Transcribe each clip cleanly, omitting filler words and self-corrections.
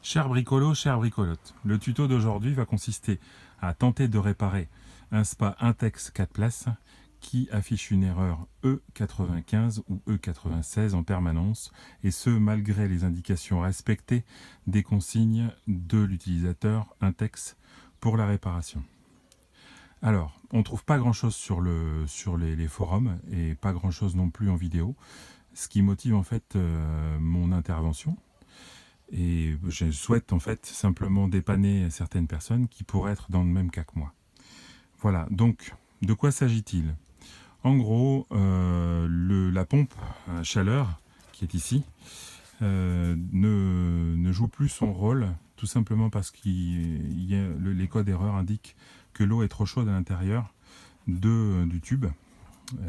Cher bricolo, chère bricolote, le tuto d'aujourd'hui va consister à tenter de réparer un spa Intex 4 places qui affiche une erreur E95 ou E96 en permanence, et ce malgré les indications respectées des consignes de l'utilisateur Intex pour la réparation. Alors, on ne trouve pas grand-chose sur les forums et pas grand-chose non plus en vidéo, ce qui motive en fait mon intervention. Et je souhaite en fait simplement dépanner certaines personnes qui pourraient être dans le même cas que moi. Voilà, donc de quoi s'agit-il? En gros, la pompe à chaleur qui est ici ne joue plus son rôle, tout simplement parce que les codes erreurs indiquent que l'eau est trop chaude à l'intérieur du tube,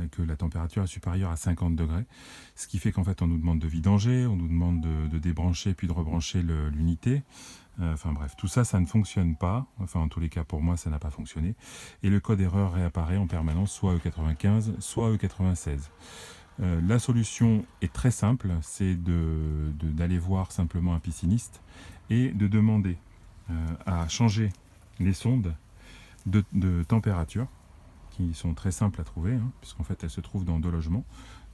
que la température est supérieure à 50 degrés, ce qui fait qu'en fait on nous demande de vidanger, on nous demande de débrancher puis de rebrancher l'unité. Enfin bref, tout ça, ça ne fonctionne pas. Enfin, en tous les cas, pour moi, ça n'a pas fonctionné. Et le code erreur réapparaît en permanence, soit E95, soit E96. La solution est très simple, c'est d'aller voir simplement un pisciniste et de demander à changer les sondes de température, qui sont très simples à trouver, hein, puisqu'en fait elles se trouvent dans deux logements.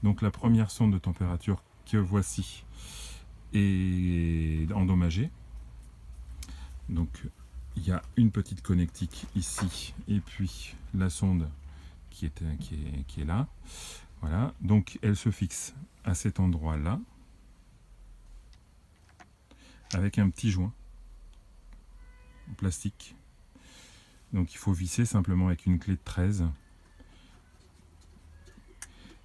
Donc la première sonde de température que voici est endommagée. Donc il y a une petite connectique ici, et puis la sonde qui est là. Voilà, donc elle se fixe à cet endroit-là, avec un petit joint en plastique. Donc il faut visser simplement avec une clé de 13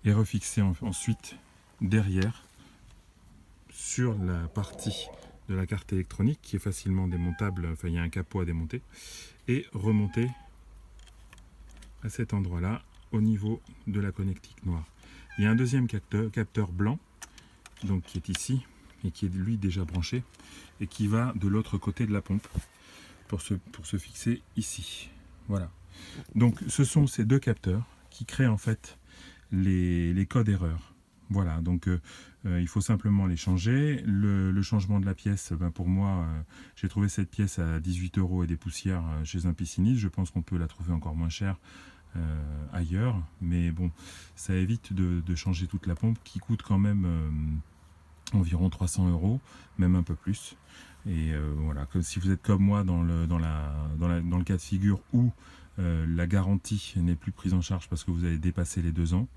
et refixer ensuite derrière sur la partie de la carte électronique qui est facilement démontable. Enfin, il y a un capot à démonter, et remonter à cet endroit-là au niveau de la connectique noire. Il y a un deuxième capteur blanc, donc qui est ici et qui est lui déjà branché et qui va de l'autre côté de la pompe pour se fixer ici. Voilà. Donc ce sont ces deux capteurs qui créent en fait les codes erreurs. Voilà, donc il faut simplement les changer. Le changement de la pièce, pour moi, j'ai trouvé cette pièce à 18 € et des poussières chez un pisciniste. Je pense qu'on peut la trouver encore moins chère ailleurs, mais bon, ça évite de changer toute la pompe qui coûte quand même environ 300 €, même un peu plus. Et voilà, si vous êtes comme moi dans le cas de figure où la garantie n'est plus prise en charge parce que vous avez dépassé les 2 ans,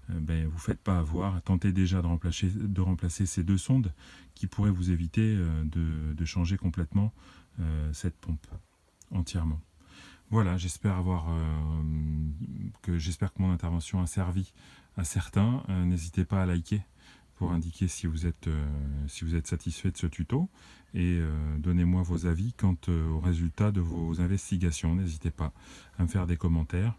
ben, vous ne faites pas avoir. Tentez déjà de remplacer ces deux sondes qui pourraient vous éviter de changer complètement cette pompe entièrement. Voilà, j'espère que mon intervention a servi à certains. N'hésitez pas à liker pour indiquer si vous êtes satisfait de ce tuto, et donnez-moi vos avis quant aux résultats de vos investigations. N'hésitez pas à me faire des commentaires.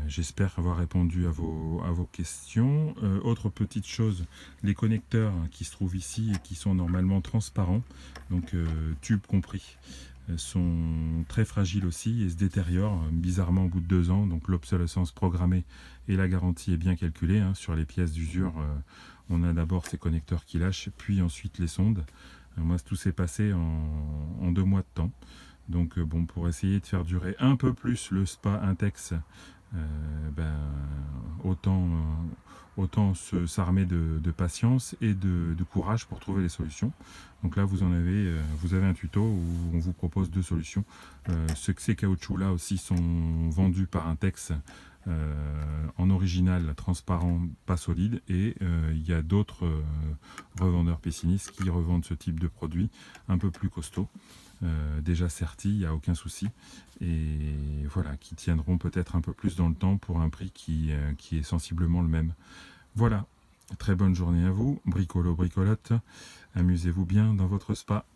J'espère avoir répondu à vos questions. Autre petite chose, les connecteurs qui se trouvent ici et qui sont normalement transparents, donc tubes compris, sont très fragiles aussi et se détériorent bizarrement au bout de 2 ans. Donc l'obsolescence programmée et la garantie est bien calculée, hein. Sur les pièces d'usure, on a d'abord ces connecteurs qui lâchent, puis ensuite les sondes. Moi, tout s'est passé en 2 mois de temps. Donc bon, pour essayer de faire durer un peu plus le spa Intex, autant s'armer de patience et de courage pour trouver les solutions. Donc là, vous avez un tuto où on vous propose 2 solutions. Ces caoutchoucs là aussi sont vendus par Intex en original, transparent, pas solide, et il y a d'autres revendeurs piscinistes qui revendent ce type de produit un peu plus costaud, déjà sertis, il n'y a aucun souci, et voilà, qui tiendront peut-être un peu plus dans le temps pour un prix qui est sensiblement le même. Voilà, très bonne journée à vous, bricolo, bricolote, amusez-vous bien dans votre spa.